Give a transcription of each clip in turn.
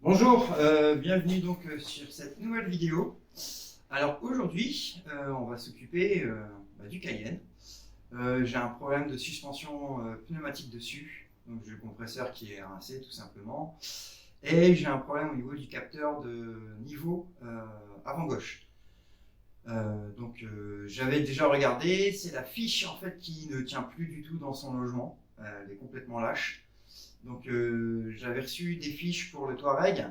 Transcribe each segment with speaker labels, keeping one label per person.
Speaker 1: Bonjour, bienvenue donc sur cette nouvelle vidéo. Alors aujourd'hui, on va s'occuper du Cayenne. J'ai un problème de suspension pneumatique dessus, donc j'ai le compresseur qui est rincé tout simplement. Et j'ai un problème au niveau du capteur de niveau avant gauche. J'avais déjà regardé, c'est la fiche en fait qui ne tient plus du tout dans son logement, elle est complètement lâche. Donc j'avais reçu des fiches pour le Touareg.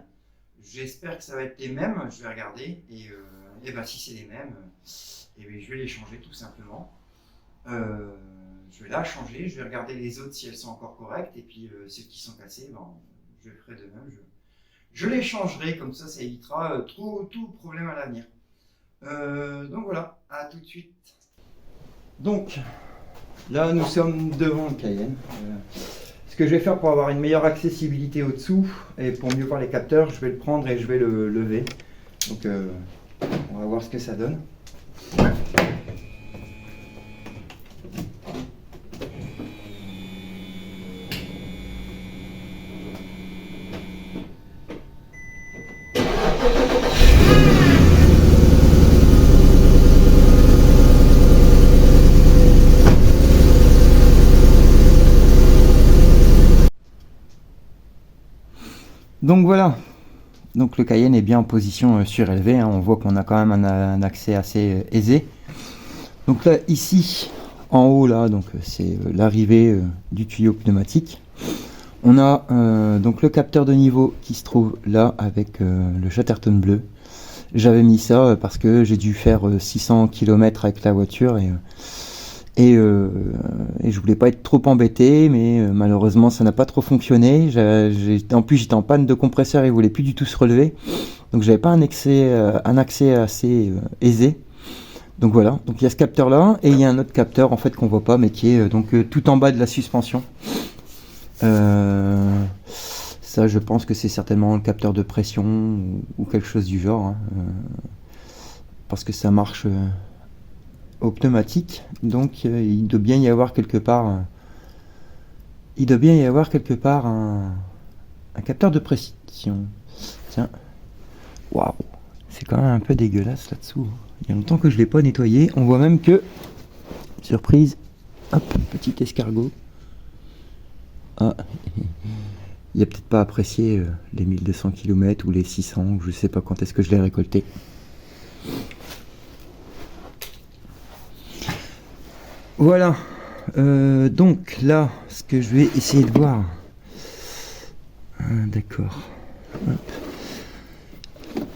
Speaker 1: J'espère que ça va être les mêmes. Je vais regarder et ben, si c'est les mêmes, je vais les changer tout simplement. Je vais la changer. Je vais regarder les autres si elles sont encore correctes et puis celles qui sont cassées, ben, je ferai de même. Je les changerai comme ça évitera tout problème à l'avenir. Donc voilà, à tout de suite. Donc là nous sommes devant le Cayenne. Ce que je vais faire pour avoir une meilleure accessibilité au-dessous et pour mieux voir les capteurs, je vais le prendre et je vais le lever. Donc on va voir ce que ça donne. Donc voilà, donc le Cayenne est bien en position surélevée, hein. On voit qu'on a quand même un accès assez aisé. Donc là, ici, en haut, là, donc c'est l'arrivée du tuyau pneumatique. On a donc le capteur de niveau qui se trouve là avec le Chatterton bleu. J'avais mis ça parce que j'ai dû faire 600 km avec la voiture et je voulais pas être trop embêté, mais malheureusement ça n'a pas trop fonctionné. En plus j'étais en panne de compresseur, il voulait plus du tout se relever, donc j'avais pas un accès assez aisé. Donc voilà, donc il y a ce capteur là et il y a un autre capteur en fait qu'on voit pas mais qui est tout en bas de la suspension. Ça je pense que c'est certainement le capteur de pression ou quelque chose du genre, hein, parce que ça marche au pneumatique, donc il doit bien y avoir quelque part un capteur de pression. Tiens, waouh, c'est quand même un peu dégueulasse là-dessous. Il y a longtemps que je l'ai pas nettoyé. On voit même que, surprise, hop, petit escargot. Ah, il a peut-être pas apprécié les 1200 km ou les 600, je sais pas quand est-ce que je l'ai récolté. Voilà, donc là, ce que je vais essayer de voir. D'accord.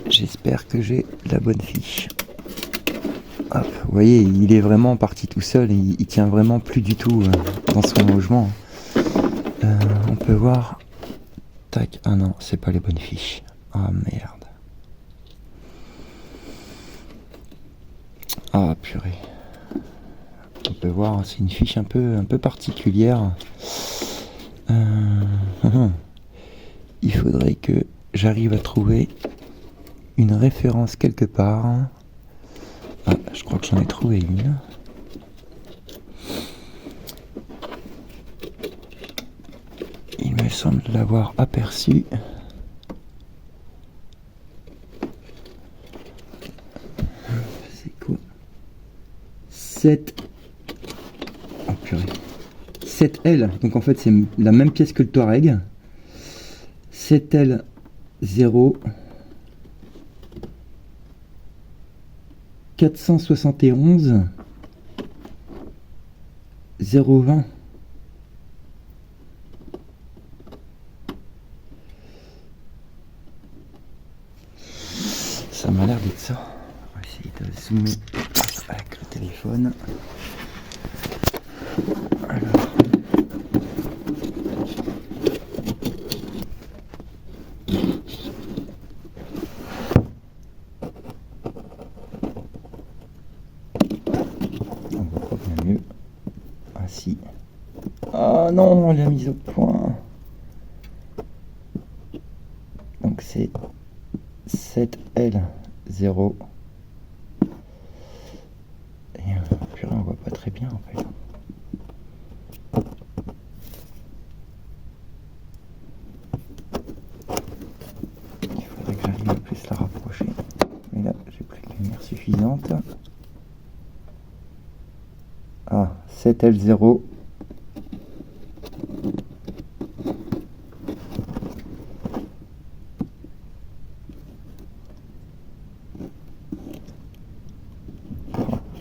Speaker 1: J'espère que j'ai la bonne fiche. Hop, vous voyez, il est vraiment parti tout seul, il tient vraiment plus du tout dans son logement. On peut voir. Tac, ah non, c'est pas les bonnes fiches. Ah merde. Ah purée. On peut voir, c'est une fiche un peu particulière. Il faudrait que j'arrive à trouver une référence quelque part. Ah, je crois que j'en ai trouvé une. Il me semble l'avoir aperçu. C'est quoi 7. Oh purée. 7L. Donc en fait c'est la même pièce que le Touareg. 7L 0 471 020. Ça m'a l'air d'être ça. On va essayer de zoomer avec le téléphone. Alors. On voit pas bien mieux. Ah si. Ah non, la mise au point. Donc c'est 7L0. Et purée, on voit pas très bien en fait. Ah, 7L0.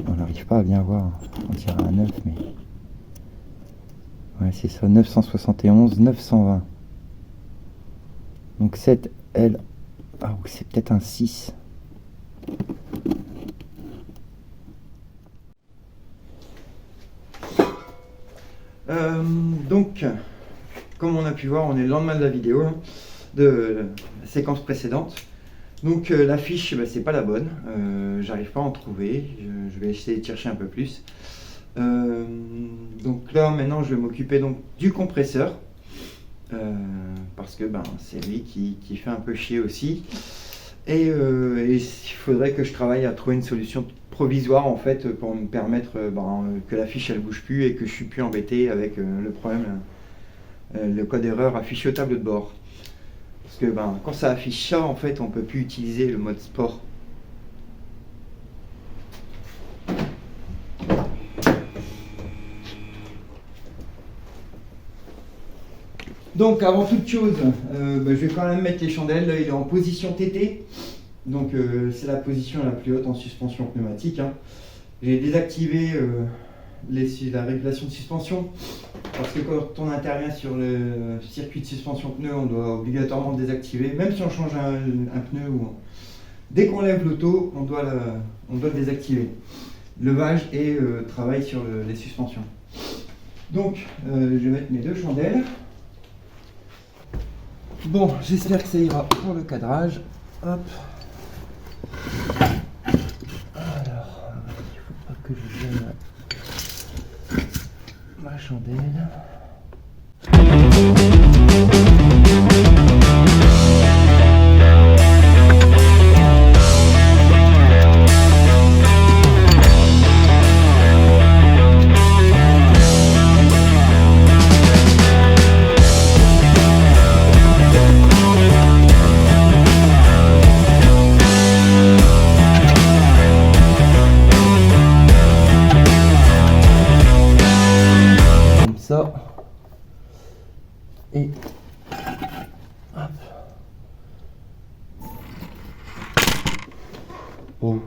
Speaker 1: On n'arrive pas à bien voir. On dirait un 9, mais... Ouais, c'est ça, 971, 920. Donc 7L... Ah, c'est peut-être un 6. Donc, comme on a pu voir, on est le lendemain de la vidéo, hein, de la séquence précédente. Donc la fiche, bah, c'est pas la bonne, j'arrive pas à en trouver, je vais essayer de chercher un peu plus. Donc là maintenant je vais m'occuper donc du compresseur, parce que ben, c'est lui qui fait un peu chier aussi. Et il faudrait que je travaille à trouver une solution provisoire en fait pour me permettre que la fiche elle bouge plus et que je suis plus embêté avec le problème, le code erreur affiché au tableau de bord. Parce que quand ça affiche ça en fait on peut plus utiliser le mode sport. Donc avant toute chose, je vais quand même mettre les chandelles. Là, il est en position TT. Donc c'est la position la plus haute en suspension pneumatique, hein. J'ai désactivé la régulation de suspension parce que quand on intervient sur le circuit de suspension pneu, on doit obligatoirement le désactiver. Même si on change un pneu, dès qu'on lève l'auto, on doit le désactiver. Levage et travail sur les suspensions. Donc je vais mettre mes deux chandelles. Bon, j'espère que ça ira pour le cadrage. Hop. Alors, il faut pas que je donne ma chandelle. Et hop. Oh.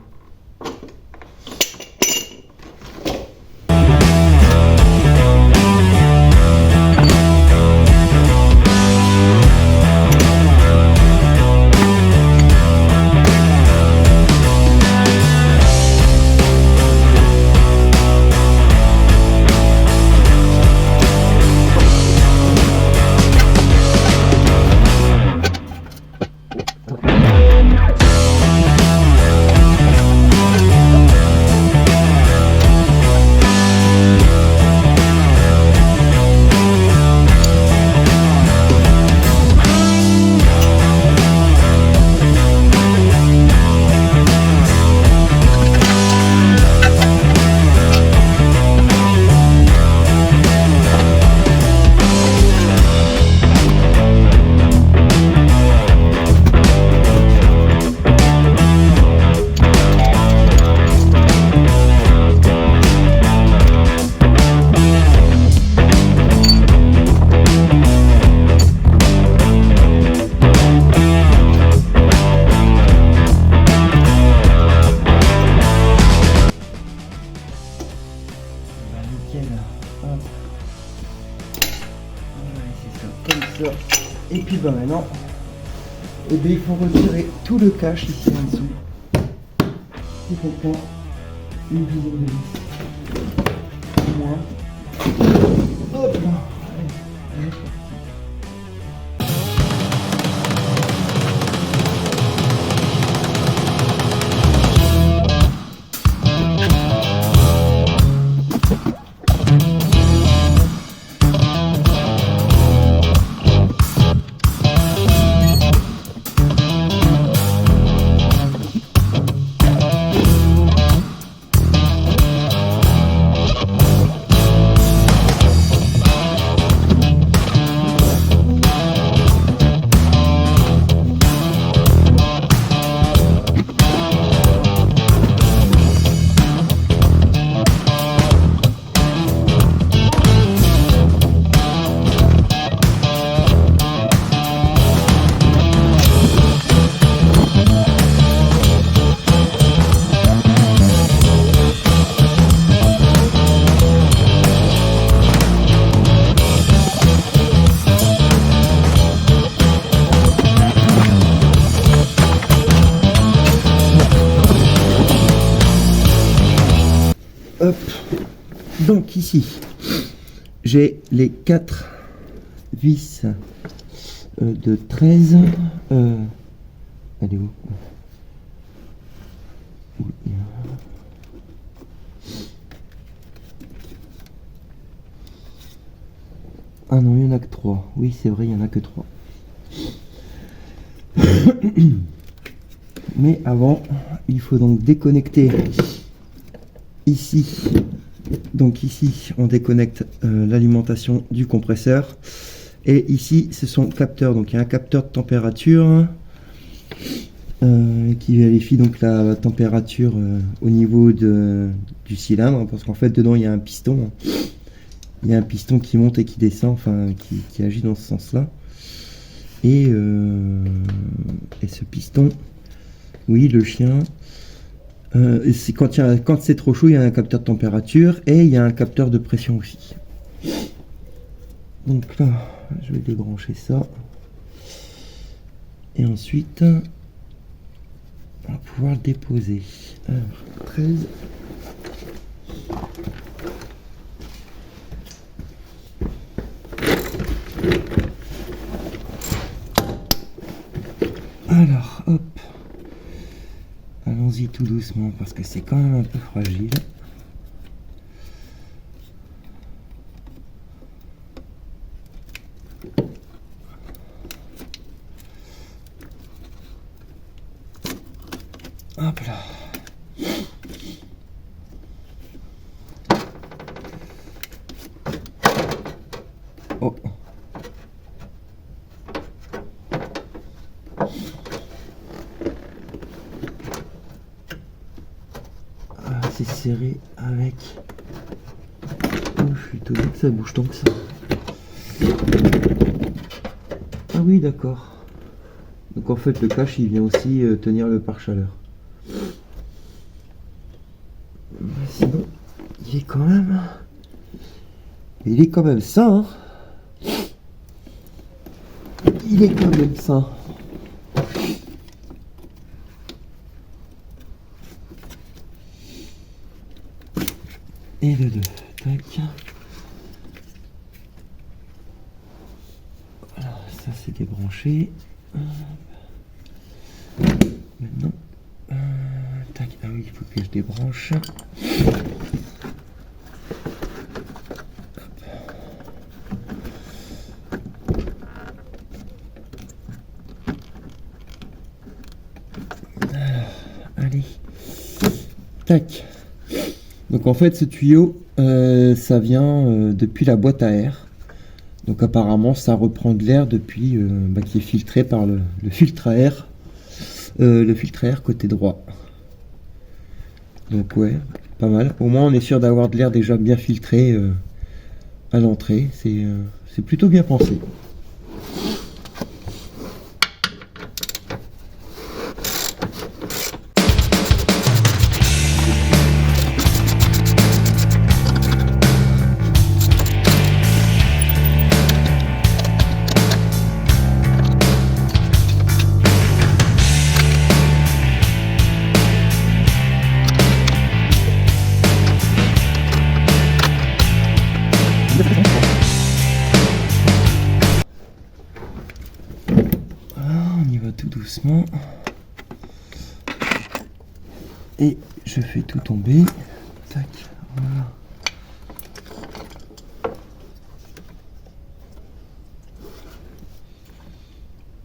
Speaker 1: Et puis maintenant, il faut retirer tout le cache ici en dessous. Il faut prendre une dizaine de vis. Au moins. Hop là. Allez.
Speaker 2: Hop. Donc ici, j'ai les 4 vis de 13. Elle est où? Ah non, il n'y en a que 3. Oui, c'est vrai, il n'y en a que 3. Mais avant, il faut donc déconnecter ici. Donc ici, on déconnecte l'alimentation du compresseur. Et ici, ce sont capteurs. Donc il y a un capteur de température qui vérifie donc la température au niveau du cylindre. Parce qu'en fait, dedans, il y a un piston. Il y a un piston qui monte et qui descend, enfin qui agit dans ce sens-là. Et ce piston, oui, le chien, c'est quand c'est trop chaud, il y a un capteur de température et il y a un capteur de pression aussi. Donc là, je vais débrancher ça. Et ensuite, on va pouvoir le déposer. Alors, 13. Alors, hop. Allons-y tout doucement parce que c'est quand même un peu fragile. Hop là. Oh. Ah, c'est serré avec. Oh, je suis étonné que ça bouge tant que ça. Ah oui, d'accord. Donc en fait, le cache, il vient aussi tenir le pare-chaleur. Sinon, il est quand même... Il est quand même sain. Hein. Il est quand même sain. Et le 2. Tac. Voilà, ça c'est débranché. Maintenant, tac. Ah oui, il faut que je débranche. Allez, tac. Donc en fait ce tuyau ça vient depuis la boîte à air. Donc apparemment ça reprend de l'air depuis qui est filtré par le filtre à air. Le filtre à air côté droit. Donc ouais, pas mal. Au moins on est sûr d'avoir de l'air déjà bien filtré à l'entrée. C'est plutôt bien pensé. On y va tout doucement. Et je fais tout tomber. Tac, voilà.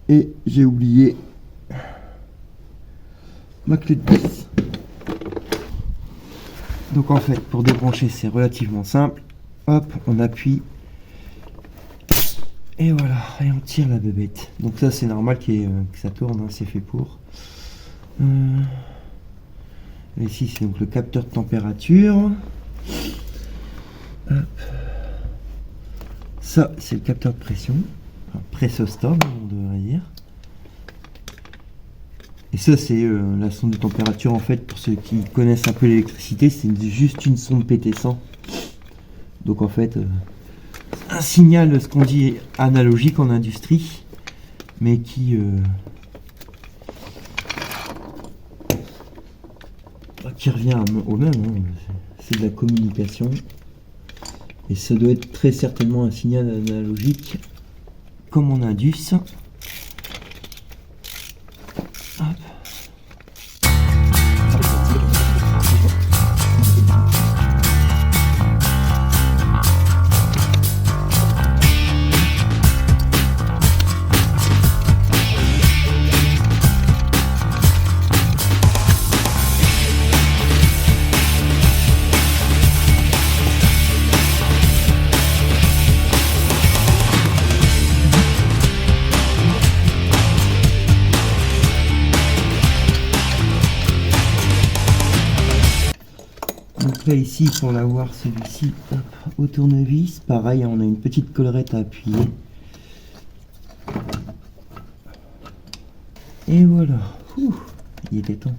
Speaker 2: Et j'ai oublié ma clé de vis. Donc en fait, pour débrancher, c'est relativement simple. Hop, on appuie. Et voilà, et on tire la bébête. Donc ça c'est normal que ça tourne, hein, c'est fait pour. Ici c'est donc le capteur de température. Hop. Ça c'est le capteur de pression. Enfin, pressostat, on devrait dire. Et ça c'est la sonde de température en fait, pour ceux qui connaissent un peu l'électricité, c'est juste une sonde PT100. Donc en fait... un signal, ce qu'on dit analogique en industrie, mais qui revient au même, hein. c'est de la communication. Et ça doit être très certainement un signal analogique comme mon Indus. Hop. Donc là ici pour l'avoir celui-ci au tournevis, pareil on a une petite collerette à appuyer. Et voilà, ouh, il était temps.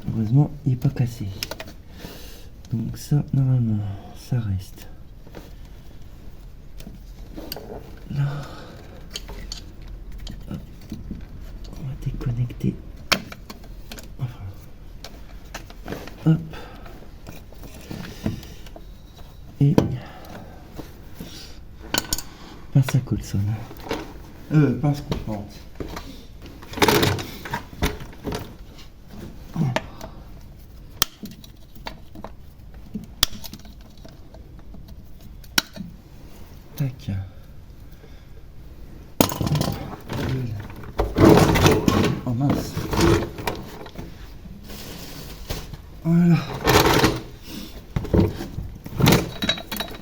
Speaker 2: Heureusement il n'est pas cassé. Donc ça normalement ça reste là. Hop. On va déconnecter. Enfin. Hop. Et pince à Coulson. Pince coupante. Tac. Oh mince. Voilà.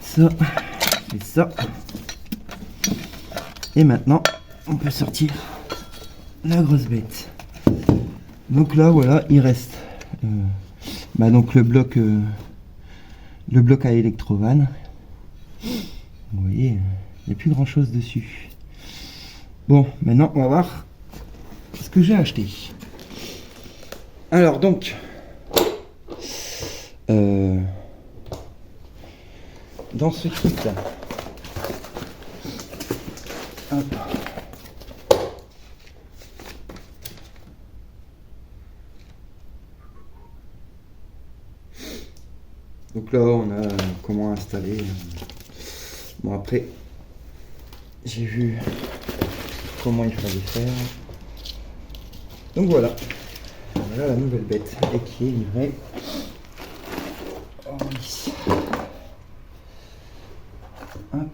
Speaker 2: Ça, et ça. Et maintenant, on peut sortir la grosse bête. Donc là, voilà, il reste donc le bloc à électrovanne. Vous voyez, il n'y a plus grand chose dessus. Bon, maintenant, on va voir ce que j'ai acheté. Alors donc, dans ce kit là, hop. Donc là on a comment installer. Bon après j'ai vu comment il fallait faire. Donc voilà la nouvelle bête et qui est livrée. Oh, ici. Hop,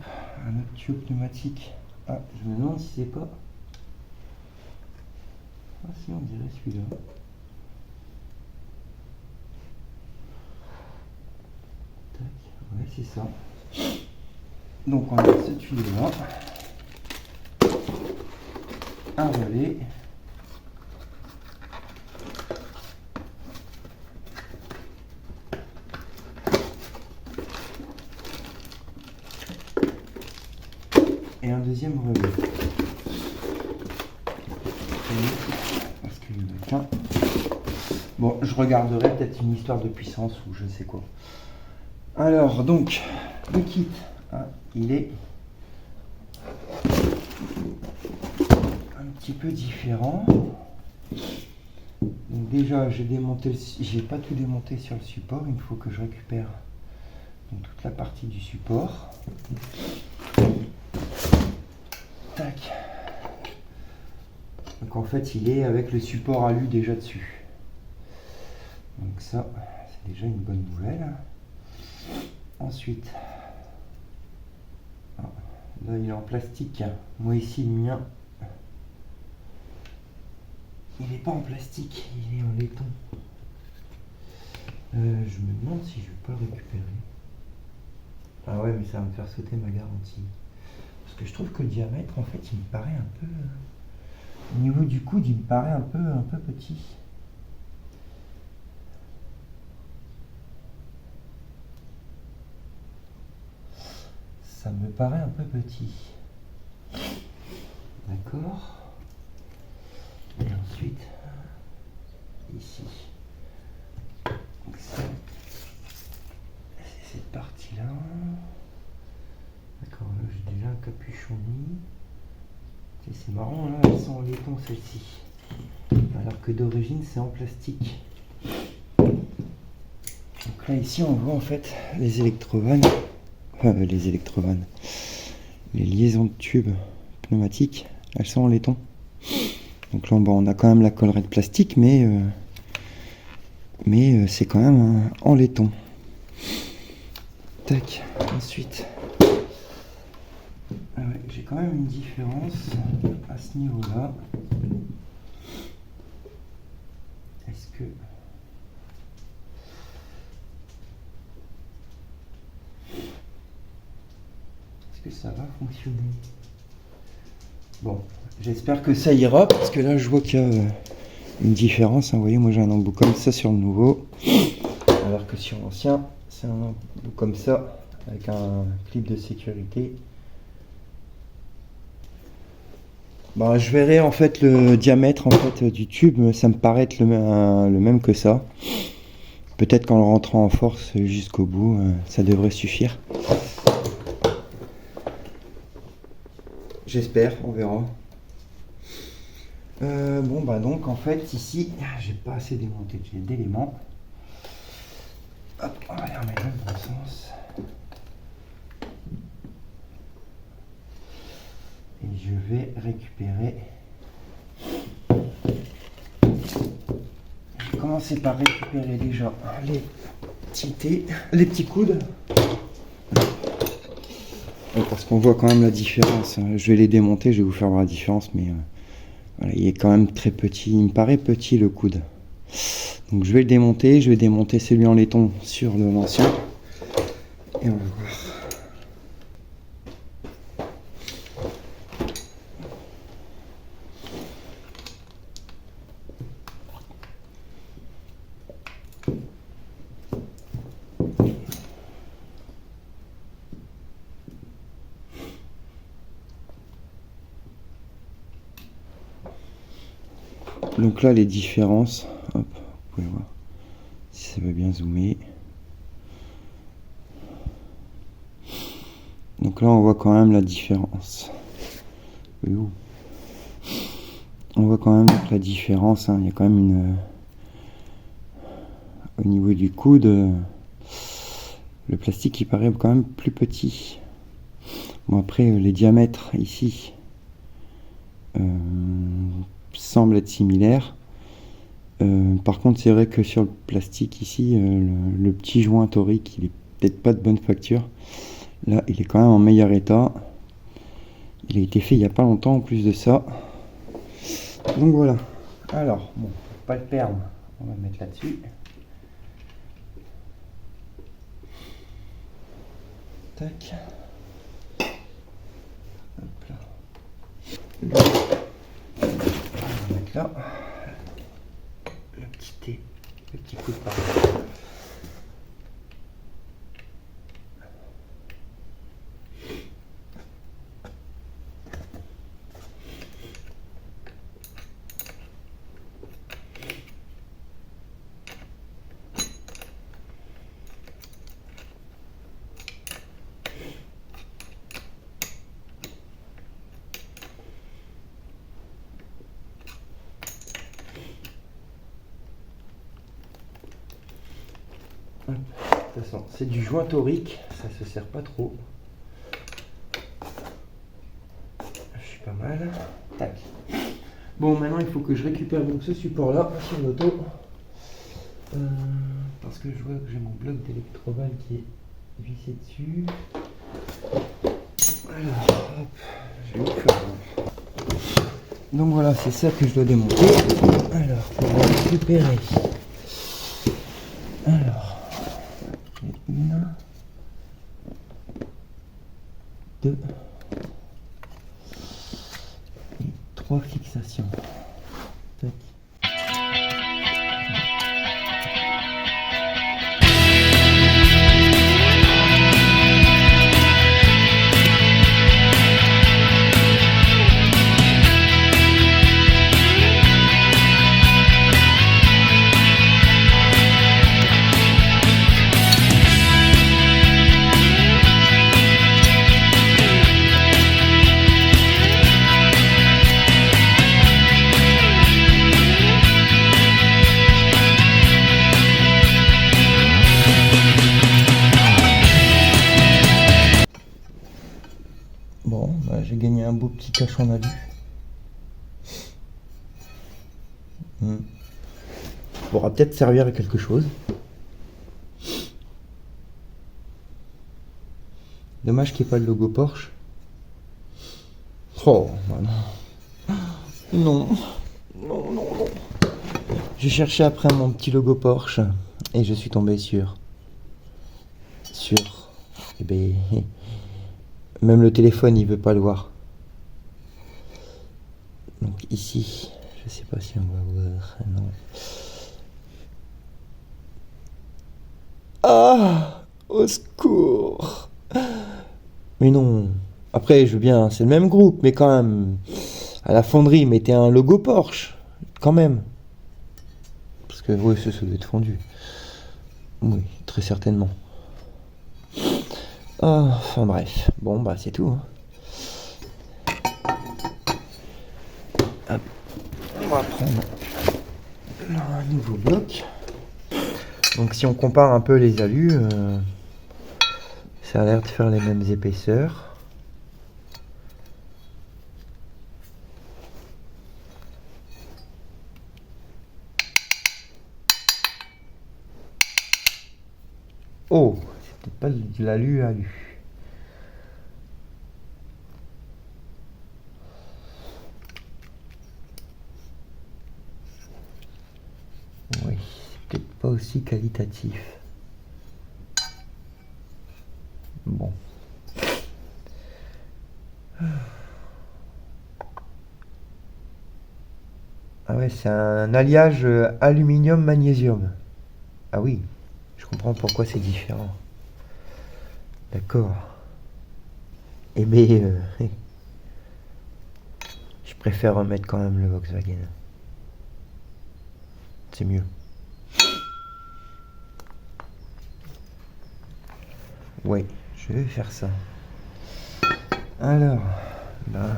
Speaker 2: un autre tuyau pneumatique. Ah, je me demande si c'est pas. Ah si, on dirait celui-là. Tac, ouais, c'est ça. Donc on a ce tuyau-là. Un relais. Et un deuxième relais. Parce qu'il n'y en a qu'un. Bon, je regarderai peut-être une histoire de puissance ou je ne sais quoi. Alors, donc, le kit, il est un petit peu différent. Donc déjà, j'ai pas tout démonté sur le support. Il faut que je récupère donc, toute la partie du support. Tac. Donc en fait il est avec le support alu déjà dessus. Donc ça c'est déjà une bonne nouvelle. Ensuite, là il est en plastique. Moi ici le mien, il n'est pas en plastique, il est en laiton. Je me demande si je vais pas le récupérer. Ah ouais mais ça va me faire sauter ma garantie. Parce que je trouve que le diamètre, en fait, il me paraît un peu... Au niveau du coude, il me paraît un peu petit. Ça me paraît un peu petit. D'accord. Et ensuite, ici. Donc ça, c'est cette partie-là. D'accord, là j'ai déjà un capuchon mis. C'est marrant, là elles sont en laiton celles-ci. Alors que d'origine c'est en plastique. Donc Là ici on voit en fait les électrovannes, les liaisons de tubes pneumatiques, elles sont en laiton. Donc là bon, on a quand même la collerette plastique, mais c'est quand même en laiton. Tac, ensuite, ah ouais, j'ai quand même une différence à ce niveau-là. Est-ce que ça va fonctionner? Bon, j'espère que ça ira, parce que là je vois qu'il y a une différence. Vous voyez, moi j'ai un embout comme ça sur le nouveau, alors que sur l'ancien c'est un embout comme ça avec un clip de sécurité. Bah, je verrai en fait le diamètre en fait du tube, ça me paraît être le même que ça. Peut-être qu'en le rentrant en force jusqu'au bout, ça devrait suffire. J'espère, on verra. Bon bah donc en fait ici, j'ai pas assez démonté d'éléments. Hop, on va les remettre dans le bon sens. Et je vais récupérer. Je vais commencer par récupérer déjà les petits coudes. Parce qu'on voit quand même la différence. Je vais les démonter, je vais vous faire voir la différence, mais voilà, il est quand même très petit. Il me paraît petit le coude. Donc je vais le démonter, je vais démonter celui en laiton sur l'ancien. Et on va voir. Donc là les différences, hop, vous pouvez voir si ça veut bien zoomer. Donc là on voit quand même la différence. On voit quand même la différence, hein. Il y a quand même une au niveau du coude, le plastique il paraît quand même plus petit. Bon après les diamètres ici semble être similaire. Par contre c'est vrai que sur le plastique ici le petit joint torique il est peut-être pas de bonne facture. Là il est quand même en meilleur état, il a été fait il n'y a pas longtemps en plus de ça. Donc voilà, alors bon, pour pas le perdre on va le mettre là dessus. Tac, hop là. On va mettre là le petit coup de parole. De toute façon, c'est du joint torique, ça se sert pas trop. Je suis pas mal. Tac. Bon, maintenant il faut que je récupère donc ce support là sur l'auto. Parce que je vois que j'ai mon bloc d'électrovan qui est vissé dessus. Alors, hop, je vais vous faire voir. Donc voilà, c'est ça que je dois démonter. Alors, pour récupérer. Alors, une, deux et trois fixations. Tac. j'ai gagné un beau petit cache en alu. Pourra peut-être servir à quelque chose. Dommage qu'il n'y ait pas le logo Porsche. Oh, bah non. Non, non, non, non. J'ai cherché après mon petit logo Porsche et je suis tombé sur. Eh ben, même le téléphone, il veut pas le voir. Donc ici, je sais pas si on va voir. Non. Ah, au secours. Mais non. Après, je veux bien, c'est le même groupe, mais quand même, à la fonderie, mettez un logo Porsche, quand même. Parce que, oui, ça doit être fondu. Oui, très certainement. Ah, enfin bref. Bon, bah, c'est tout. Hop. On va prendre un nouveau bloc. Donc, si on compare un peu les alus, ça a l'air de faire les mêmes épaisseurs. Oh, c'était pas de l'alu à alu. Oui, c'est peut-être pas aussi qualitatif. Bon. Ah ouais, c'est un alliage aluminium-magnésium. Ah oui, je comprends pourquoi c'est différent. D'accord. Eh bien, je préfère remettre quand même le Volkswagen. C'est mieux. Oui, je vais faire ça. Alors, ben...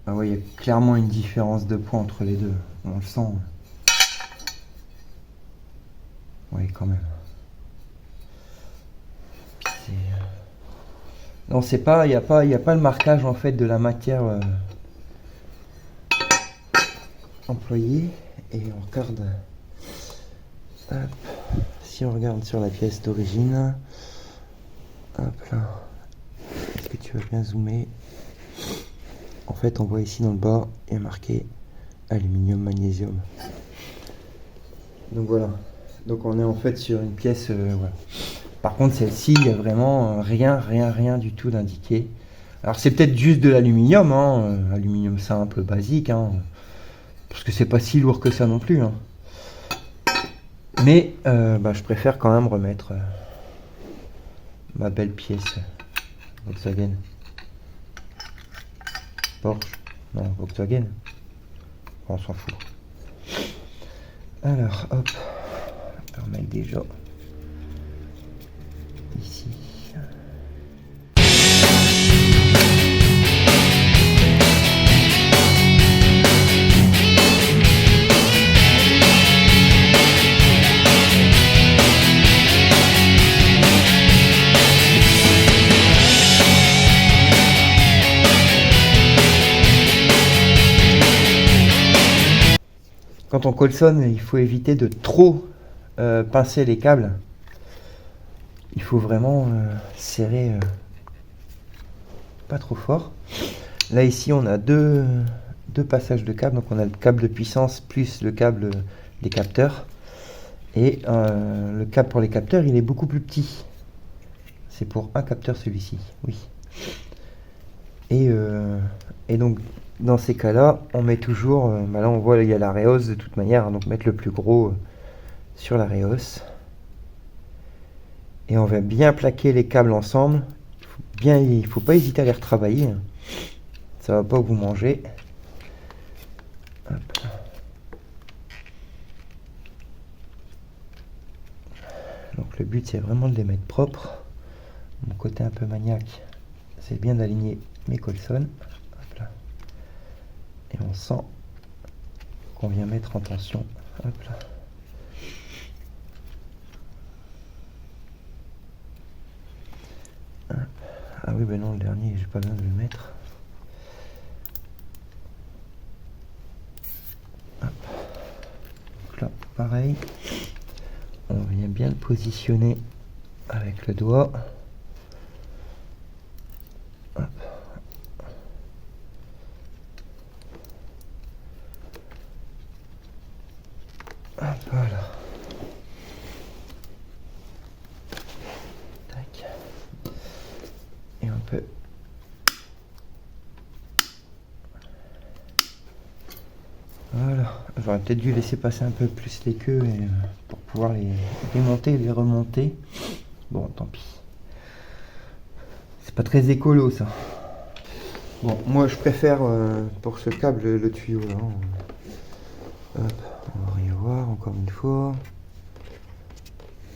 Speaker 2: Ah ouais, il y a clairement une différence de poids entre les deux. On le sent. Oui, quand même. Non, c'est pas, il y a pas le marquage en fait de la matière employée. Et on regarde. Hop. Si on regarde sur la pièce d'origine. Hop là. Est-ce que tu vas bien zoomer? En fait, on voit ici dans le bas, il y a marqué aluminium magnésium. Donc voilà. Donc on est en fait sur une pièce. Voilà. Par contre, celle-ci, il n'y a vraiment rien du tout d'indiqué. Alors c'est peut-être juste de l'aluminium, hein, aluminium simple, basique, hein, parce que c'est pas si lourd que ça non plus. Hein. Mais je préfère quand même remettre ma belle pièce Volkswagen. Porsche, non, Volkswagen. On s'en fout. Alors, hop, on va remettre déjà ici. Quand on colsonne, il faut éviter de trop pincer les câbles. Il faut vraiment serrer pas trop fort. Là ici on a deux passages de câbles. Donc on a le câble de puissance plus le câble des capteurs. Et le câble pour les capteurs il est beaucoup plus petit. C'est pour un capteur celui-ci, oui. Et donc dans ces cas-là, on met toujours, là on voit il y a la réhausse de toute manière, donc mettre le plus gros sur la réhausse. Et on va bien plaquer les câbles ensemble. Il faut pas hésiter à les retravailler. Ça va pas vous manger. Hop. Donc le but c'est vraiment de les mettre propres. Mon côté un peu maniaque, c'est bien d'aligner mes colsons. Hop là. Et on sent qu'on vient mettre en tension. Hop là. Hop. Ah oui, ben non, le dernier, j'ai pas besoin de le mettre. Hop. Donc là, pareil. On vient bien le positionner avec le doigt. Hop. Hop, voilà. Tac. Et on peut voilà. J'aurais peut-être dû laisser passer un peu plus les queues pour pouvoir les démonter et les remonter. Bon, tant pis. C'est pas très écolo ça. Bon, moi je préfère pour ce câble le tuyau là. Hop, on va rien voir encore une fois.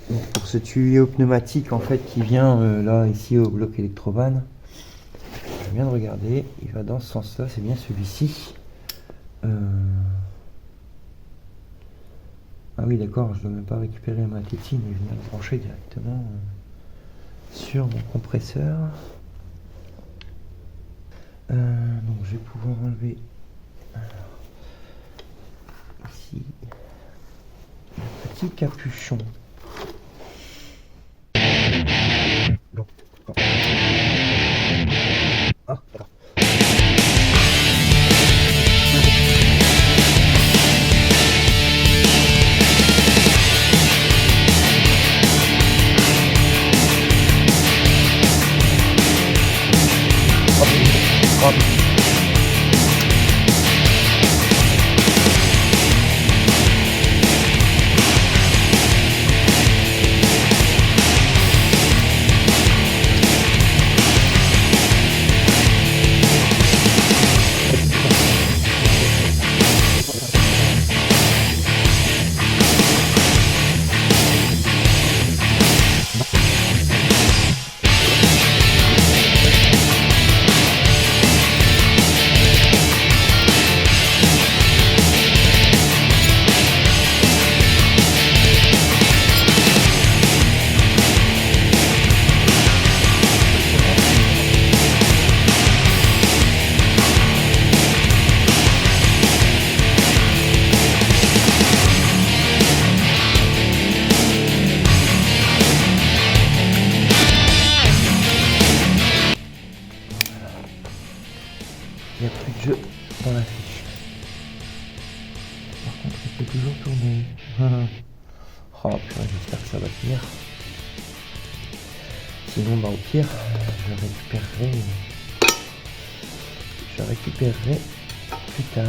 Speaker 2: Donc, pour ce tuyau pneumatique en fait qui vient là ici au bloc électrovan, je viens de regarder, il va dans ce sens là, c'est bien celui-ci. Ah oui d'accord, je ne dois même pas récupérer ma tétine et venir le brancher directement sur mon compresseur. Donc je vais pouvoir enlever ici le petit capuchon. Bon. Ah, voilà. Hop. Il n'y a plus de jeu dans la fiche. Par contre, il peut toujours tourner. Oh purée, j'espère que ça va tenir. Sinon, bah, au pire, je récupérerai plus tard.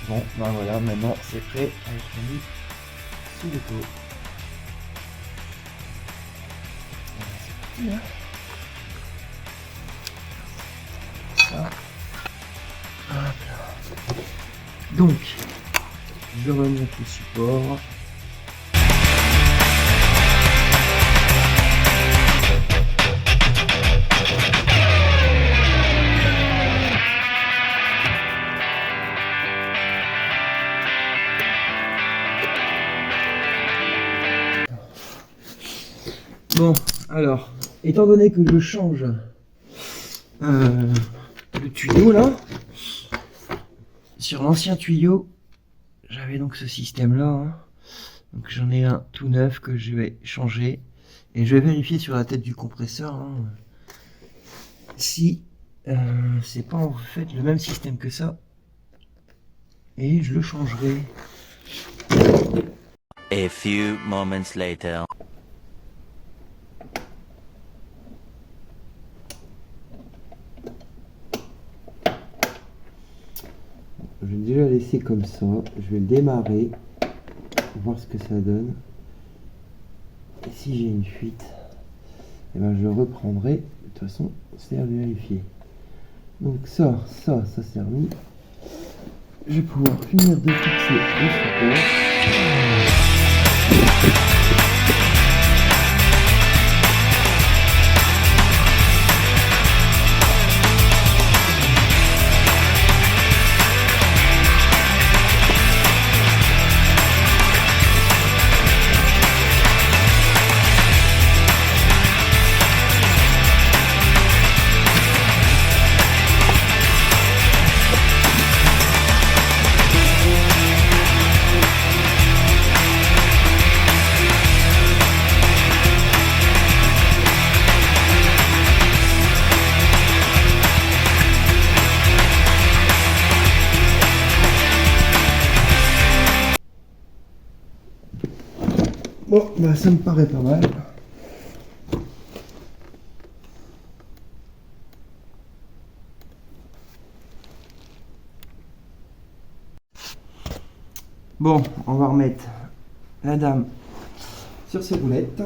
Speaker 2: Bon, ben voilà, maintenant c'est prêt à être mis sous le pot. Voilà, c'est parti, hein. Ça. Hop là. Donc, Je remonte le support. Bon, alors, étant donné que je change le tuyau là, sur l'ancien tuyau, j'avais donc ce système là, hein. Donc j'en ai un tout neuf que je vais changer et je vais vérifier sur la tête du compresseur, hein, si c'est pas en fait le même système que ça, et je le changerai.
Speaker 3: A few moments later.
Speaker 2: Je vais déjà laisser comme ça, je vais le démarrer, voir ce que ça donne. Et si j'ai une fuite, eh ben je le reprendrai. De toute façon, c'est à vérifier. Donc ça c'est remis. Je vais pouvoir finir de fixer le support. Bon, bah ça me paraît pas mal. Bon, on va remettre la dame sur ses roulettes.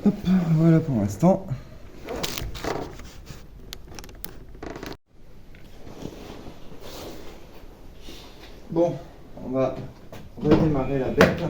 Speaker 2: Hop, voilà pour l'instant. Bon, on va redémarrer la bête.